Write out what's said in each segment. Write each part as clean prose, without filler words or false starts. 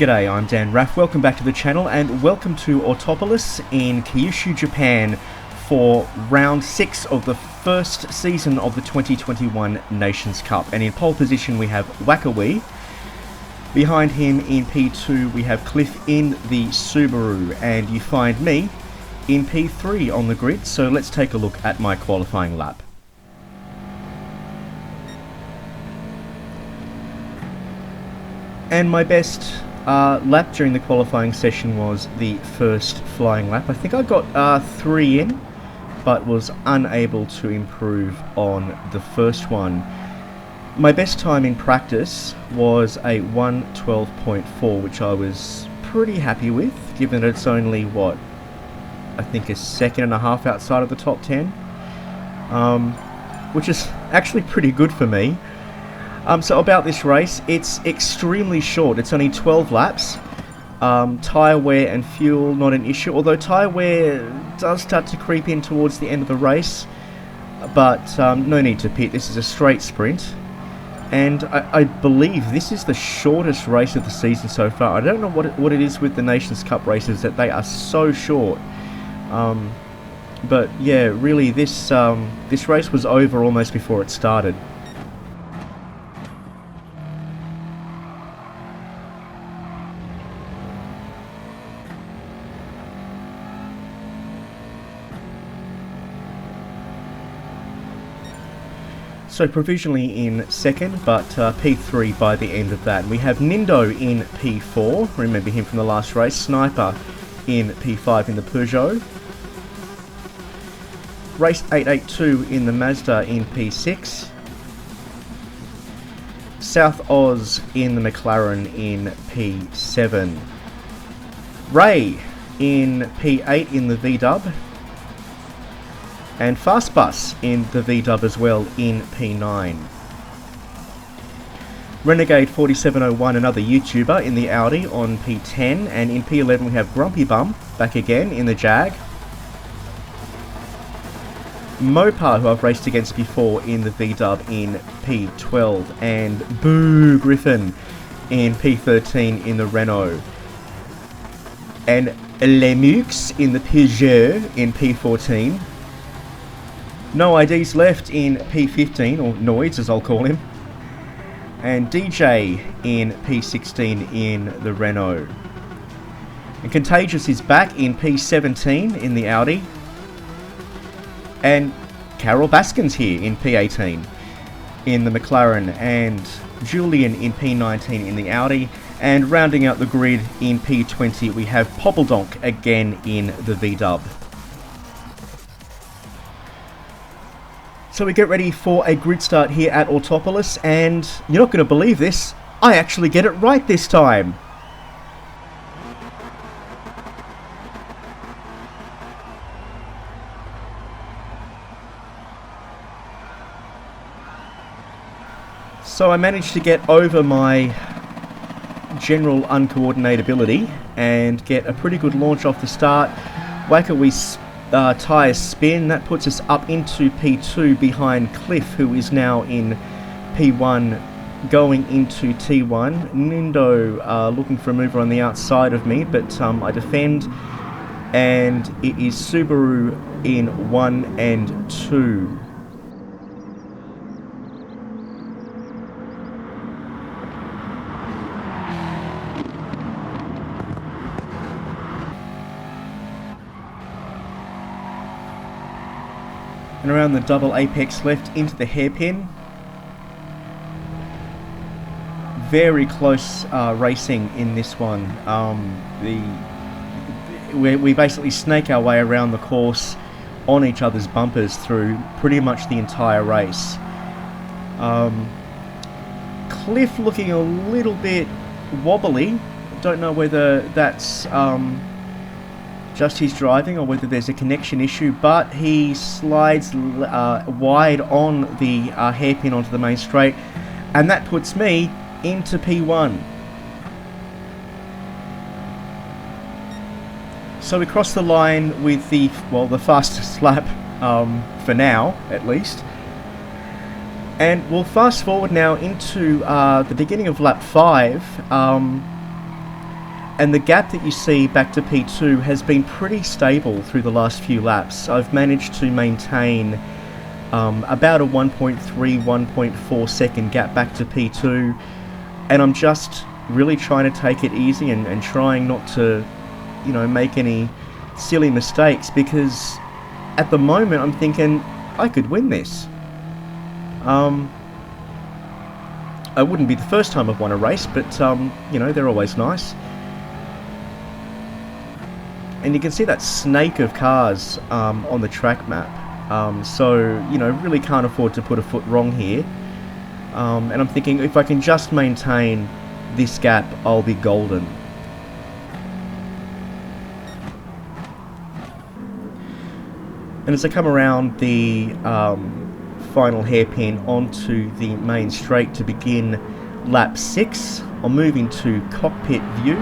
G'day, I'm Dan Raff, welcome back to the channel and welcome to Autpololis in Kyushu, Japan for round 6 of the first season of the 2021 Nations Cup. And in pole position we have Wakawee. Behind him in P2 we have Cliff in the Subaru, and you find me in P3 on the grid. So let's take a look at my qualifying lap. And my best lap during the qualifying session was the first flying lap. I think I got 3 in, but was unable to improve on the first one. My best time in practice was a 1:12.4, which I was pretty happy with, given it's only, what, I think a second and a half outside of the top 10, which is actually pretty good for me. So about this race, it's extremely short. It's only 12 laps. Tyre wear and fuel, not an issue, although tyre wear does start to creep in towards the end of the race, but no need to pit. This is a straight sprint, and I believe this is the shortest race of the season so far. I don't know what it is with the Nations Cup races, that they are so short. But yeah, really this race was over almost before it started. So provisionally in second, but P3 by the end of that. We have Nindo in P4, remember him from the last race. Sniper in P5 in the Peugeot. Race 882 in the Mazda in P6. South Oz in the McLaren in P7. Ray in P8 in the V-Dub. And Fastbus in the V-Dub as well in P9. Renegade 4701, another YouTuber, in the Audi on P10. And in P11 we have Grumpy Bum back again in the Jag. Mopar, who I've raced against before, in the V-Dub in P12. And Boo Griffin in P13 in the Renault. And Lemux in the Peugeot in P14. No IDs left in P15, or Noids as I'll call him. And DJ in P16 in the Renault. And Contagious is back in P17 in the Audi. And Carol Baskin's here in P18 in the McLaren. And Julian in P19 in the Audi. And rounding out the grid in P20 we have Poppledonk again in the V-Dub. So we get ready for a grid start here at Autpololis, and you're not going to believe this, I actually get it right this time. So I managed to get over my general uncoordinatability and get a pretty good launch off the start. Wakawee's tyres spin, that puts us up into P2 behind Cliff, who is now in P1 going into T1. Nindo looking for a mover on the outside of me, but I defend, and it is Subaru in 1 and 2. And around the double apex left into the hairpin. Very close racing in this one. We basically snake our way around the course on each other's bumpers through pretty much the entire race. Cliff looking a little bit wobbly. Don't know whether that's just his driving or whether there's a connection issue, but he slides wide on the hairpin onto the main straight, and that puts me into P1. So we cross the line with the fastest lap for now, at least. And we'll fast forward now into the beginning of lap 5. And the gap that you see back to P2 has been pretty stable through the last few laps. I've managed to maintain about a 1.3, 1.4 second gap back to P2, and I'm just really trying to take it easy and trying not to, you know, make any silly mistakes, because at the moment I'm thinking I could win this. It wouldn't be the first time I've won a race, but you know, they're always nice. And you can see that snake of cars on the track map. So, you know, really can't afford to put a foot wrong here. And I'm thinking if I can just maintain this gap, I'll be golden. And as I come around the final hairpin onto the main straight to begin lap 6, I'll move into cockpit view,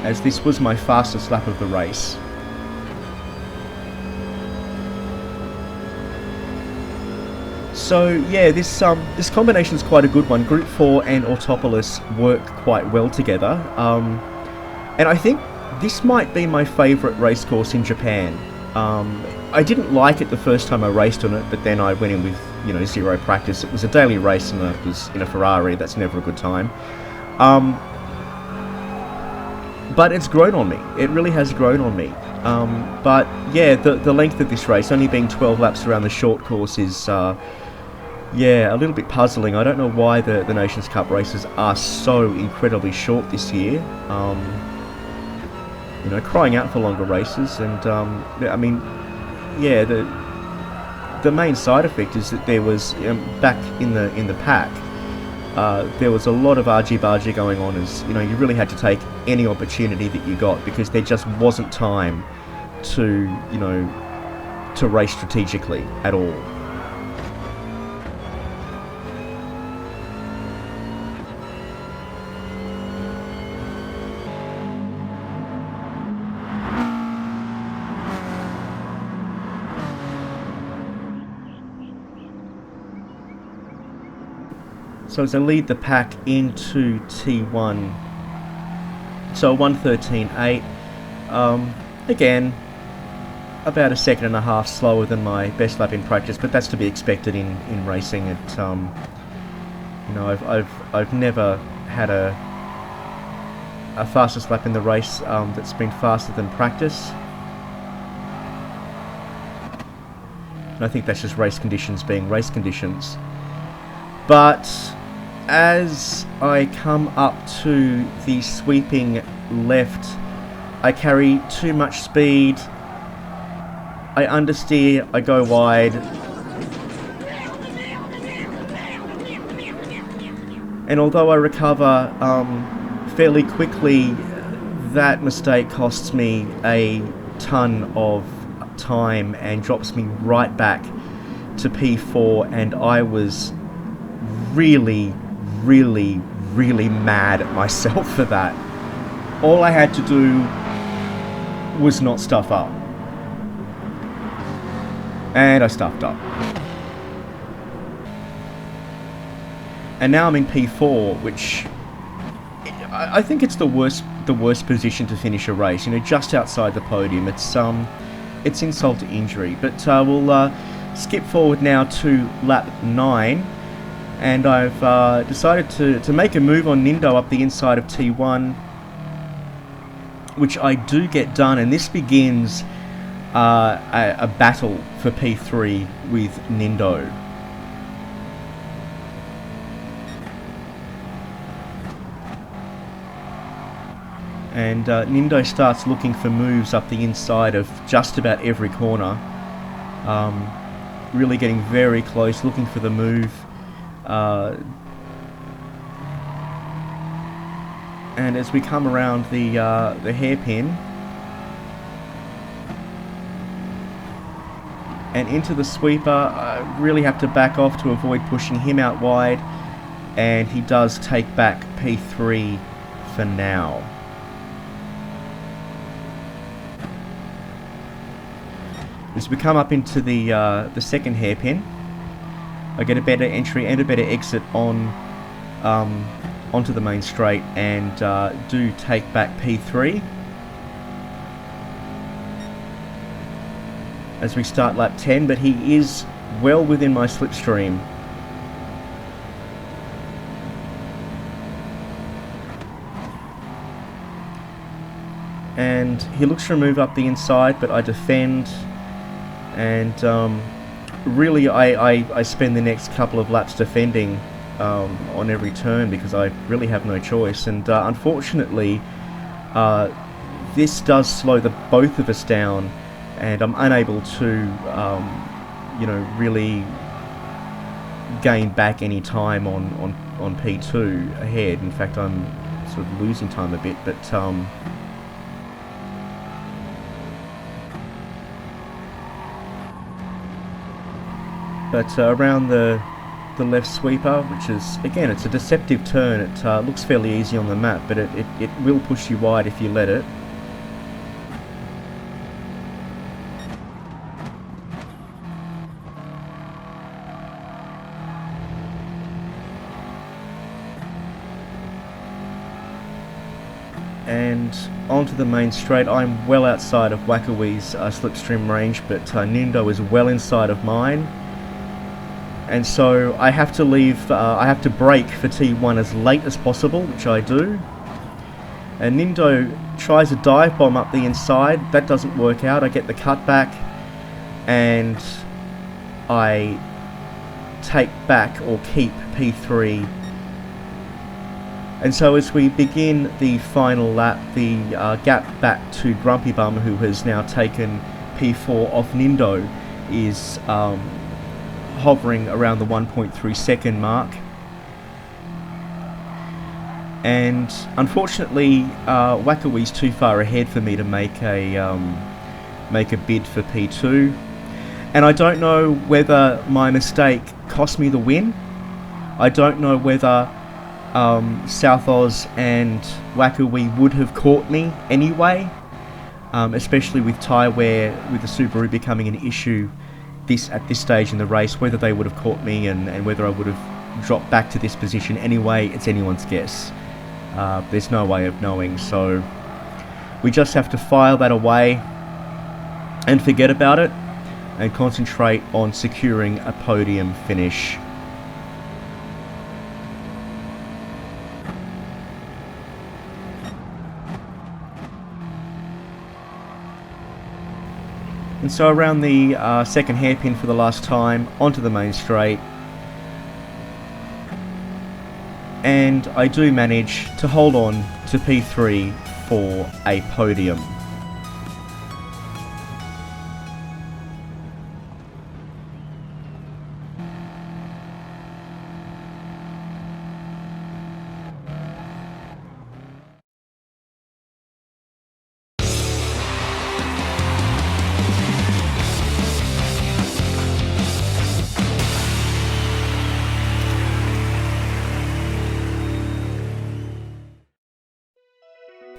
as this was my fastest lap of the race. So yeah, this combination is quite a good one. Group 4 and Autpololis work quite well together, and I think this might be my favourite race course in Japan. I didn't like it the first time I raced on it, but then I went in with, you know, zero practice. It was a daily race and I was in a Ferrari. That's never a good time. But it's grown on me. It really has grown on me. But yeah, the length of this race, only being 12 laps around the short course, is yeah, a little bit puzzling. I don't know why the Nations Cup races are so incredibly short this year. You know, crying out for longer races, and I mean, yeah, the main side effect is that there was back in the pack, there was a lot of argy-bargy going on, as you know, you really had to take any opportunity that you got, because there just wasn't time to, you know, to race strategically at all. So as I lead the pack into T1, so 1:13.8, again, about a second and a half slower than my best lap in practice, but that's to be expected in racing. It, you know, I've never had a fastest lap in the race that's been faster than practice. And I think that's just race conditions being race conditions. But as I come up to the sweeping left, I carry too much speed, I understeer, I go wide, and although I recover fairly quickly, that mistake costs me a ton of time and drops me right back to P4, and I was really mad at myself for that. All I had to do was not stuff up, and I stuffed up. And now I'm in P4, which I think it's the worst position to finish a race. You know, just outside the podium. It's insult to injury. But we'll skip forward now to lap 9. And I've decided to make a move on Nindo up the inside of T1, which I do get done, and this begins a battle for P3 with Nindo. And Nindo starts looking for moves up the inside of just about every corner, really getting very close, looking for the move. And as we come around the hairpin and into the sweeper, I really have to back off to avoid pushing him out wide, and he does take back P3 for now. As we come up into the second hairpin, I get a better entry and a better exit on onto the main straight and do take back P3 as we start lap 10, but he is well within my slipstream. And he looks to move up the inside, but I defend, and really I spend the next couple of laps defending on every turn because I really have no choice. And unfortunately this does slow the both of us down, and I'm unable to you know, really gain back any time on P2 ahead. In fact, I'm sort of losing time a bit, but around the left sweeper, which is, again, it's a deceptive turn. It looks fairly easy on the map, but it will push you wide if you let it. And onto the main straight. I'm well outside of Wackawee's slipstream range, but Nindo is well inside of mine. And so I have to leave, I have to brake for T1 as late as possible, which I do. And Nindo tries a dive bomb up the inside. That doesn't work out. I get the cutback, and I take back or keep P3. And so as we begin the final lap, the gap back to Grumpy Bum, who has now taken P4 off Nindo, is hovering around the 1.3 second mark. And unfortunately Wackawee's too far ahead for me to make a bid for P2, and I don't know whether my mistake cost me the win. I don't know whether South Oz and Wackawee would have caught me anyway, especially with tyre wear, with the Subaru becoming an issue at this stage in the race. Whether they would have caught me and whether I would have dropped back to this position anyway, it's anyone's guess. There's no way of knowing, so we just have to file that away and forget about it and concentrate on securing a podium finish. And so around the second hairpin for the last time, onto the main straight, and I do manage to hold on to P3 for a podium.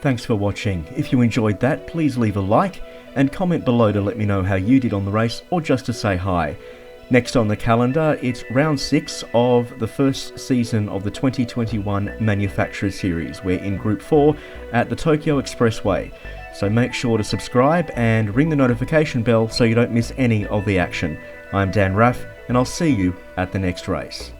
Thanks for watching. If you enjoyed that, please leave a like and comment below to let me know how you did on the race, or just to say hi. Next on the calendar, it's round 6 of the first season of the 2021 Manufacturers Series. We're in Group 4 at the Tokyo Expressway. So make sure to subscribe and ring the notification bell so you don't miss any of the action. I'm Dan Raff, and I'll see you at the next race.